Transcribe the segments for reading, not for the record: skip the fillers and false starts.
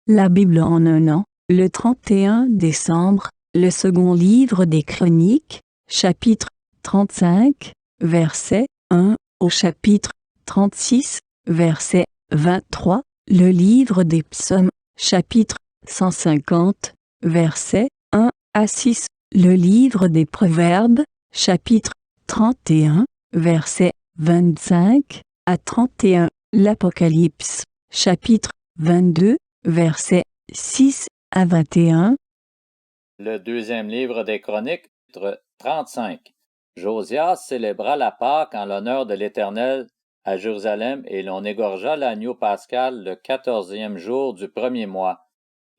La Bible en un an, le 31 décembre, le second livre des Chroniques, chapitre 35, verset 1 au chapitre 36, verset 23, le livre des Psaumes, chapitre 150, verset 1 à 6, le livre des Proverbes, chapitre 31, verset 25 à 31, l'Apocalypse, chapitre 22, versets 6 à 21. Le deuxième livre des Chroniques, chapitre 35. Josias célébra la Pâque en l'honneur de l'Éternel à Jérusalem et l'on égorgea l'agneau pascal le 14e jour du premier mois.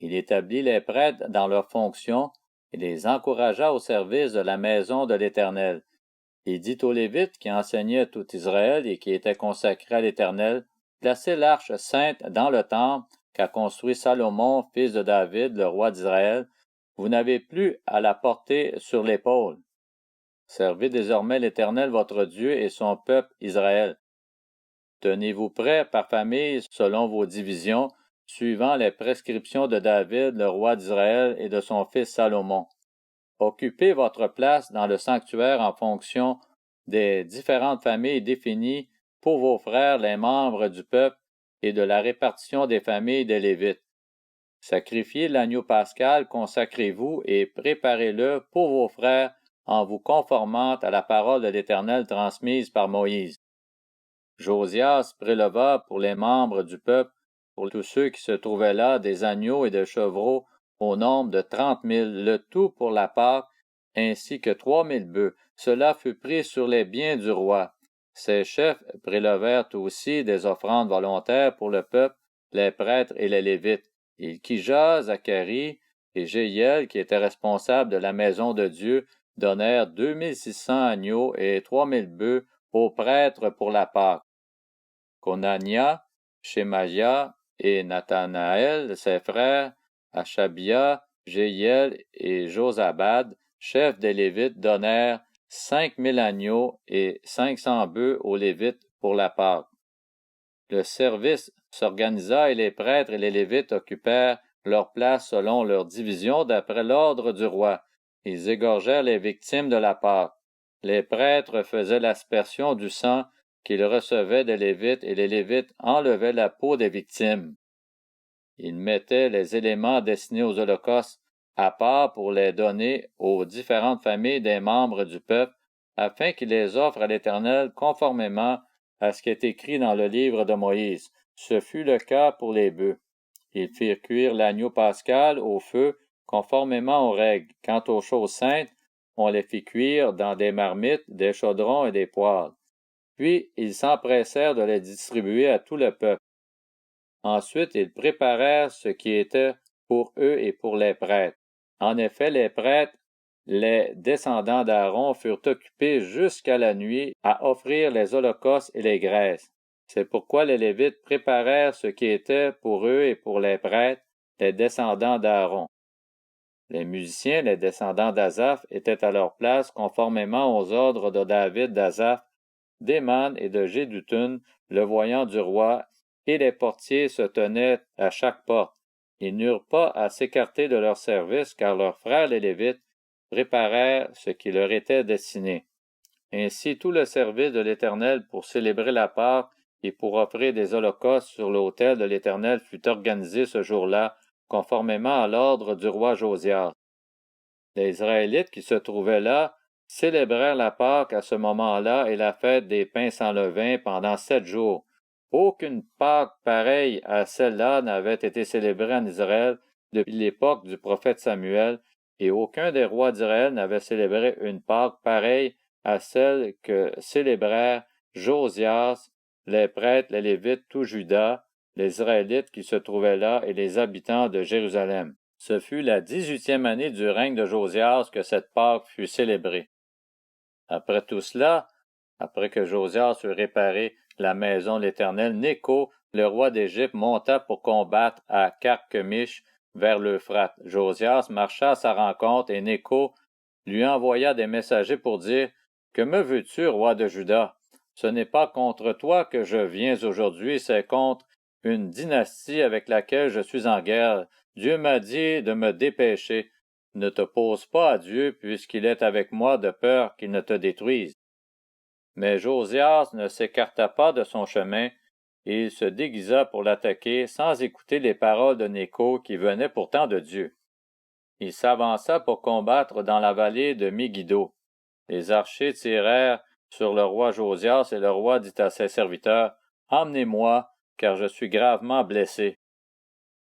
Il établit les prêtres dans leurs fonctions et les encouragea au service de la maison de l'Éternel. Il dit aux Lévites qui enseignaient tout Israël et qui étaient consacrés à l'Éternel, placez l'arche sainte dans le temple qu'a construit Salomon, fils de David, le roi d'Israël. Vous n'avez plus à la porter sur l'épaule. Servez désormais l'Éternel votre Dieu et son peuple Israël. Tenez-vous prêts par famille selon vos divisions, suivant les prescriptions de David, le roi d'Israël, et de son fils Salomon. Occupez votre place dans le sanctuaire en fonction des différentes familles définies pour vos frères, les membres du peuple, et de la répartition des familles des Lévites. Sacrifiez l'agneau pascal, consacrez-vous et préparez-le pour vos frères en vous conformant à la parole de l'Éternel transmise par Moïse. Josias préleva pour les membres du peuple, pour tous ceux qui se trouvaient là, des agneaux et des chevreaux au nombre de 30 000, le tout pour la Pâque, ainsi que 3 000 bœufs. Cela fut pris sur les biens du roi. Ses chefs prélevèrent aussi des offrandes volontaires pour le peuple, les prêtres et les Lévites. Ilkija, Zacharie et Jéhiel, qui étaient responsables de la maison de Dieu, donnèrent 2600 agneaux et 3 000 bœufs aux prêtres pour la Pâque. Konania, Shemaïa et Nathanaël, ses frères, Achabia, Jéhiel et Josabad, chefs des Lévites, donnèrent 5000 agneaux et 500 bœufs aux Lévites pour la Pâque. Le service s'organisa et les prêtres et les Lévites occupèrent leur place selon leur division d'après l'ordre du roi. Ils égorgèrent les victimes de la Pâque. Les prêtres faisaient l'aspersion du sang qu'ils recevaient des Lévites et les Lévites enlevaient la peau des victimes. Ils mettaient les éléments destinés aux holocaustes à part pour les donner aux différentes familles des membres du peuple, afin qu'ils les offrent à l'Éternel conformément à ce qui est écrit dans le livre de Moïse. Ce fut le cas pour les bœufs. Ils firent cuire l'agneau pascal au feu conformément aux règles. Quant aux choses saintes, on les fit cuire dans des marmites, des chaudrons et des poêles. Puis ils s'empressèrent de les distribuer à tout le peuple. Ensuite, ils préparèrent ce qui était pour eux et pour les prêtres. En effet, les prêtres, les descendants d'Aaron, furent occupés jusqu'à la nuit à offrir les holocaustes et les graisses. C'est pourquoi les Lévites préparèrent ce qui était pour eux et pour les prêtres, les descendants d'Aaron. Les musiciens, les descendants d'Azaph, étaient à leur place conformément aux ordres de David d'Azaph, d'Éman et de Jéduthun, le voyant du roi, et les portiers se tenaient à chaque porte. Ils n'eurent pas à s'écarter de leur service, car leurs frères les Lévites préparèrent ce qui leur était destiné. Ainsi tout le service de l'Éternel pour célébrer la Pâque et pour offrir des holocaustes sur l'autel de l'Éternel fut organisé ce jour-là, conformément à l'ordre du roi Josias. Les Israélites qui se trouvaient là célébrèrent la Pâque à ce moment-là et la fête des pains sans levain pendant 7 jours. Aucune Pâque pareille à celle-là n'avait été célébrée en Israël depuis l'époque du prophète Samuel, et aucun des rois d'Israël n'avait célébré une Pâque pareille à celle que célébrèrent Josias, les prêtres, les Lévites, tout Juda, les Israélites qui se trouvaient là et les habitants de Jérusalem. Ce fut la 18e année du règne de Josias que cette Pâque fut célébrée. Après tout cela, après que Josias eut réparé la maison de l'Éternel, Nécho, le roi d'Égypte, monta pour combattre à Carchemish vers l'Euphrate. Josias marcha à sa rencontre et Nécho lui envoya des messagers pour dire « Que me veux-tu, roi de Juda? Ce n'est pas contre toi que je viens aujourd'hui, c'est contre une dynastie avec laquelle je suis en guerre. Dieu m'a dit de me dépêcher. Ne t'oppose pas à Dieu, puisqu'il est avec moi de peur qu'il ne te détruise. Mais Josias ne s'écarta pas de son chemin, et il se déguisa pour l'attaquer sans écouter les paroles de Nécho qui venaient pourtant de Dieu. Il s'avança pour combattre dans la vallée de Megiddo. Les archers tirèrent sur le roi Josias et le roi dit à ses serviteurs, « Emmenez-moi, car je suis gravement blessé. »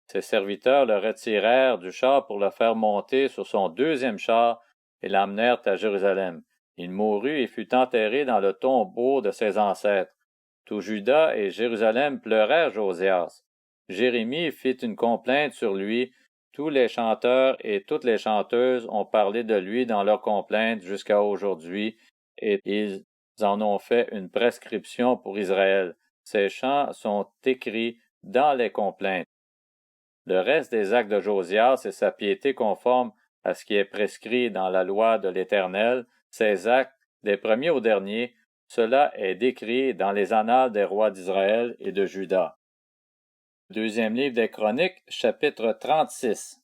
Ses serviteurs le retirèrent du char pour le faire monter sur son deuxième char et l'emmenèrent à Jérusalem. Il mourut et fut enterré dans le tombeau de ses ancêtres. Tout Juda et Jérusalem pleurèrent Josias. Jérémie fit une complainte sur lui. Tous les chanteurs et toutes les chanteuses ont parlé de lui dans leurs complaintes jusqu'à aujourd'hui, et ils en ont fait une prescription pour Israël. Ces chants sont écrits dans les complaintes. Le reste des actes de Josias et sa piété conforme à ce qui est prescrit dans la loi de l'Éternel, ces actes, des premiers aux derniers, cela est décrit dans les annales des rois d'Israël et de Juda. Deuxième livre des Chroniques, chapitre 36.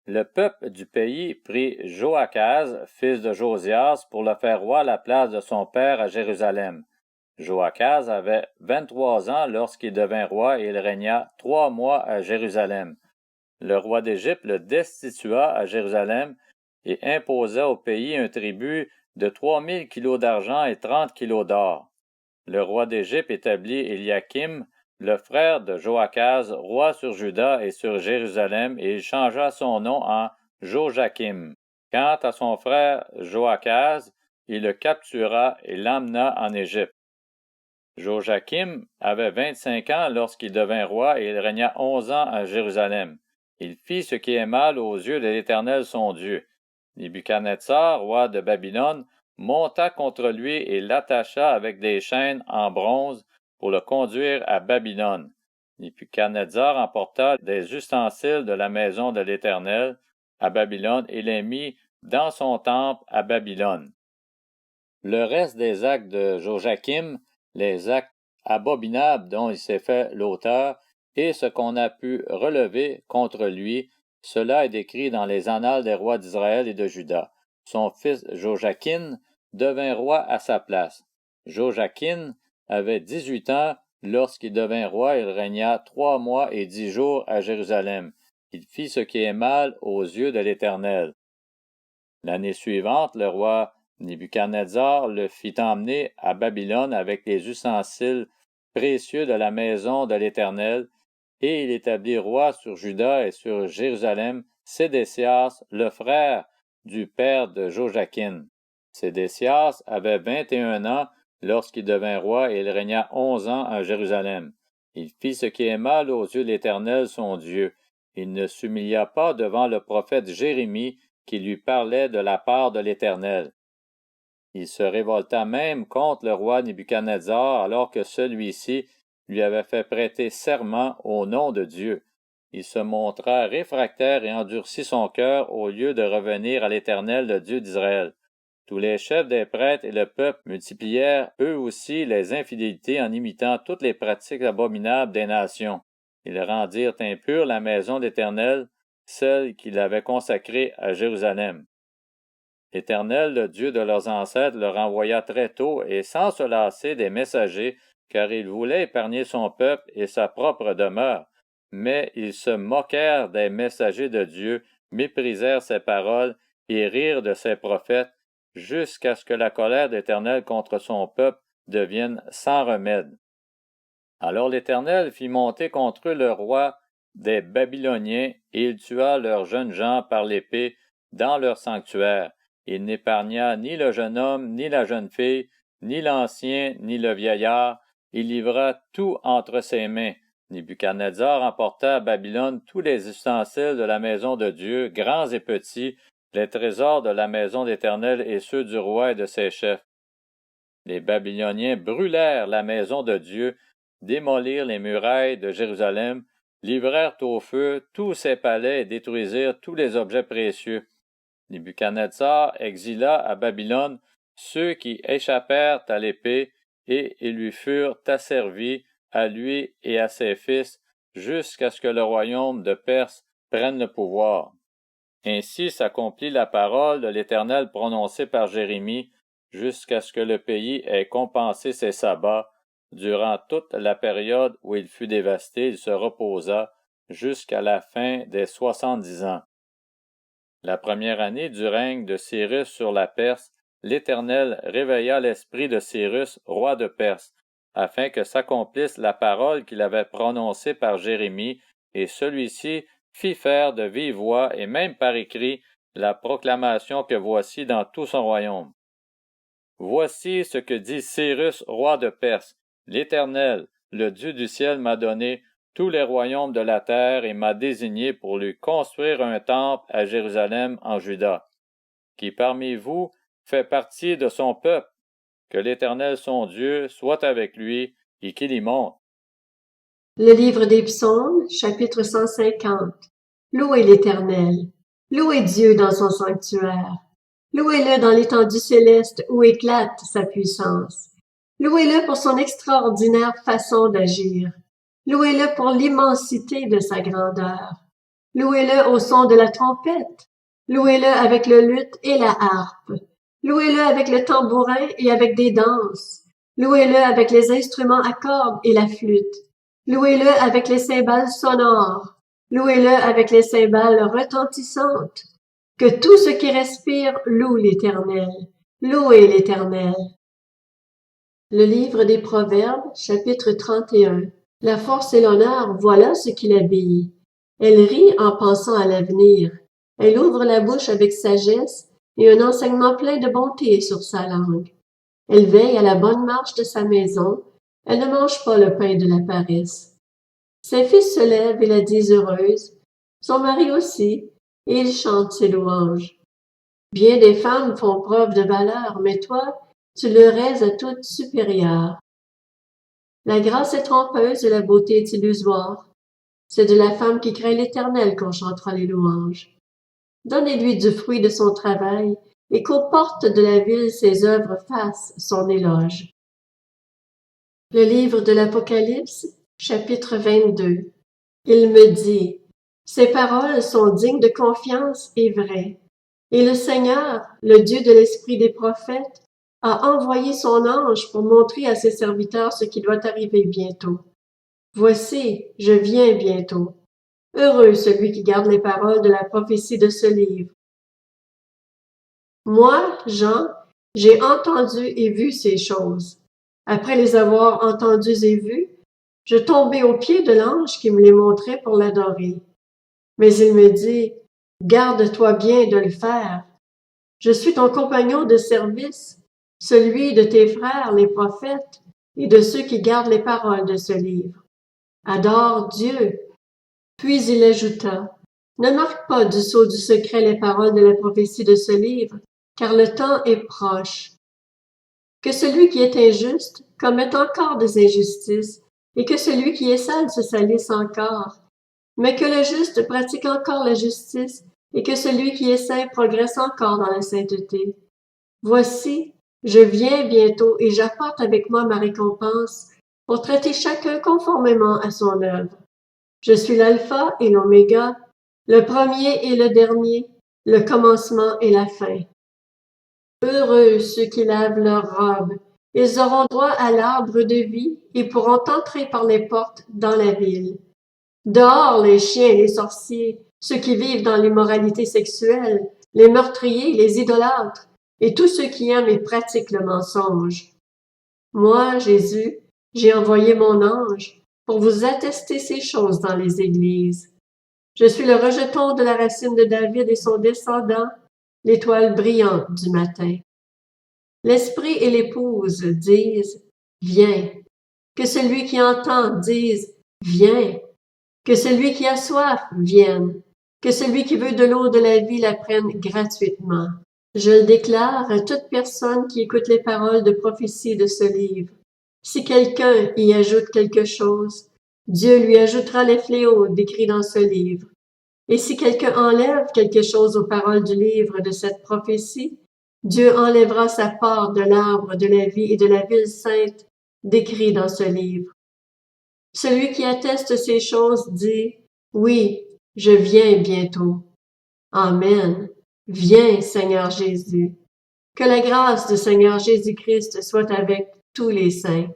Le peuple du pays prit Joachaz, fils de Josias, pour le faire roi à la place de son père à Jérusalem. Joachaz avait 23 ans lorsqu'il devint roi et il régna 3 mois à Jérusalem. Le roi d'Égypte le destitua à Jérusalem et imposa au pays un tribut de 3000 kilos d'argent et 30 kilos d'or. Le roi d'Égypte établit Éliakim, le frère de Joachaz, roi sur Juda et sur Jérusalem, et il changea son nom en Joachim. Quant à son frère Joachaz, il le captura et l'emmena en Égypte. Joachim avait 25 ans lorsqu'il devint roi et il régna 11 ans à Jérusalem. Il fit ce qui est mal aux yeux de l'Éternel son Dieu. Nebuchadnezzar, roi de Babylone, monta contre lui et l'attacha avec des chaînes en bronze pour le conduire à Babylone. Nebuchadnezzar emporta des ustensiles de la maison de l'Éternel à Babylone et les mit dans son temple à Babylone. Le reste des actes de Joachim, les actes abominables dont il s'est fait l'auteur, et ce qu'on a pu relever contre lui, cela est décrit dans les annales des rois d'Israël et de Juda. Son fils Joachim devint roi à sa place. Joachim avait 18 ans lorsqu'il devint roi, il régna 3 mois et 10 jours à Jérusalem. Il fit ce qui est mal aux yeux de l'Éternel. L'année suivante, le roi Nebuchadnezzar le fit emmener à Babylone avec les ustensiles précieux de la maison de l'Éternel, et il établit roi sur Juda et sur Jérusalem Sédécias, le frère du père de Joachim. Sédécias avait 21 ans lorsqu'il devint roi et il régna 11 ans à Jérusalem. Il fit ce qui est mal aux yeux de l'Éternel son Dieu. Il ne s'humilia pas devant le prophète Jérémie qui lui parlait de la part de l'Éternel. Il se révolta même contre le roi Nebuchadnezzar alors que celui-ci lui avait fait prêter serment au nom de Dieu. Il se montra réfractaire et endurcit son cœur au lieu de revenir à l'Éternel, le Dieu d'Israël. Tous les chefs des prêtres et le peuple multiplièrent eux aussi les infidélités en imitant toutes les pratiques abominables des nations. Ils rendirent impure la maison d'Éternel, celle qu'il avait consacrée à Jérusalem. L'Éternel, le Dieu de leurs ancêtres, leur envoya très tôt et sans se lasser des messagers, car il voulait épargner son peuple et sa propre demeure. Mais ils se moquèrent des messagers de Dieu, méprisèrent ses paroles et rirent de ses prophètes, jusqu'à ce que la colère d'Éternel contre son peuple devienne sans remède. Alors l'Éternel fit monter contre eux le roi des Babyloniens, et il tua leurs jeunes gens par l'épée dans leur sanctuaire. Il n'épargna ni le jeune homme, ni la jeune fille, ni l'ancien, ni le vieillard. Il livra tout entre ses mains. Nebuchadnezzar emporta à Babylone tous les ustensiles de la maison de Dieu, grands et petits, les trésors de la maison d'Éternel et ceux du roi et de ses chefs. Les Babyloniens brûlèrent la maison de Dieu, démolirent les murailles de Jérusalem, livrèrent au feu tous ses palais et détruisirent tous les objets précieux. Nebuchadnezzar exila à Babylone ceux qui échappèrent à l'épée et ils lui furent asservis à lui et à ses fils, jusqu'à ce que le royaume de Perse prenne le pouvoir. Ainsi s'accomplit la parole de l'Éternel prononcée par Jérémie, jusqu'à ce que le pays ait compensé ses sabbats. Durant toute la période où il fut dévasté, il se reposa jusqu'à la fin des 70 ans. La première année du règne de Cyrus sur la Perse, l'Éternel réveilla l'esprit de Cyrus, roi de Perse, afin que s'accomplisse la parole qu'il avait prononcée par Jérémie, et celui-ci fit faire de vive voix et même par écrit la proclamation que voici dans tout son royaume. Voici ce que dit Cyrus, roi de Perse. L'Éternel, le Dieu du ciel, m'a donné tous les royaumes de la terre et m'a désigné pour lui construire un temple à Jérusalem en Juda, qui parmi vous fait partie de son peuple. Que l'Éternel son Dieu soit avec lui et qu'il y monte. Le livre des Psaumes, chapitre 150. Louez l'Éternel. Louez Dieu dans son sanctuaire. Louez-le dans l'étendue céleste où éclate sa puissance. Louez-le pour son extraordinaire façon d'agir. Louez-le pour l'immensité de sa grandeur. Louez-le au son de la trompette. Louez-le avec le luth et la harpe. Louez-le avec le tambourin et avec des danses. Louez-le avec les instruments à cordes et la flûte. Louez-le avec les cymbales sonores. Louez-le avec les cymbales retentissantes. Que tout ce qui respire loue l'Éternel. Louez l'Éternel. Le livre des Proverbes, chapitre 31. La force et l'honneur, voilà ce qui l'habille. Elle rit en pensant à l'avenir. Elle ouvre la bouche avec sagesse et un enseignement plein de bonté est sur sa langue. Elle veille à la bonne marche de sa maison. Elle ne mange pas le pain de la paresse. Ses fils se lèvent et la disent heureuse, son mari aussi, et ils chantent ses louanges. Bien des femmes font preuve de valeur, mais toi, tu leur es à toutes supérieure. La grâce est trompeuse et la beauté est illusoire. C'est de la femme qui craint l'Éternel qu'on chantera les louanges. Donnez-lui du fruit de son travail, et qu'aux portes de la ville ses œuvres fassent son éloge. Le livre de l'Apocalypse, chapitre 22. Il me dit, ces paroles sont dignes de confiance et vraies. Et le Seigneur, le Dieu de l'esprit des prophètes, a envoyé son ange pour montrer à ses serviteurs ce qui doit arriver bientôt. Voici, je viens bientôt. Heureux celui qui garde les paroles de la prophétie de ce livre. Moi, Jean, j'ai entendu et vu ces choses. Après les avoir entendues et vues, je tombai aux pieds de l'ange qui me les montrait pour l'adorer. Mais il me dit, garde-toi bien de le faire. Je suis ton compagnon de service, celui de tes frères les prophètes et de ceux qui gardent les paroles de ce livre. Adore Dieu. Puis il ajouta, ne marque pas du sceau du secret les paroles de la prophétie de ce livre, car le temps est proche. Que celui qui est injuste commette encore des injustices, et que celui qui est sale se salisse encore, mais que le juste pratique encore la justice, et que celui qui est saint progresse encore dans la sainteté. Voici, je viens bientôt, et j'apporte avec moi ma récompense, pour traiter chacun conformément à son œuvre. Je suis l'alpha et l'oméga, le premier et le dernier, le commencement et la fin. Heureux ceux qui lavent leurs robes, ils auront droit à l'arbre de vie et pourront entrer par les portes dans la ville. Dehors les chiens et les sorciers, ceux qui vivent dans l'immoralité sexuelle, les meurtriers, les idolâtres, et tous ceux qui aiment et pratiquent le mensonge. Moi, Jésus, j'ai envoyé mon ange pour vous attester ces choses dans les églises. Je suis le rejeton de la racine de David et son descendant, l'étoile brillante du matin. L'esprit et l'épouse disent, viens. Que celui qui entend dise, viens. Que celui qui a soif vienne. Que celui qui veut de l'eau de la vie la prenne gratuitement. Je le déclare à toute personne qui écoute les paroles de prophétie de ce livre. Si quelqu'un y ajoute quelque chose, Dieu lui ajoutera les fléaux décrits dans ce livre. Et si quelqu'un enlève quelque chose aux paroles du livre de cette prophétie, Dieu enlèvera sa part de l'arbre de la vie et de la ville sainte décrits dans ce livre. Celui qui atteste ces choses dit, oui, je viens bientôt. Amen. Viens, Seigneur Jésus. Que la grâce du Seigneur Jésus-Christ soit avec tous les saints.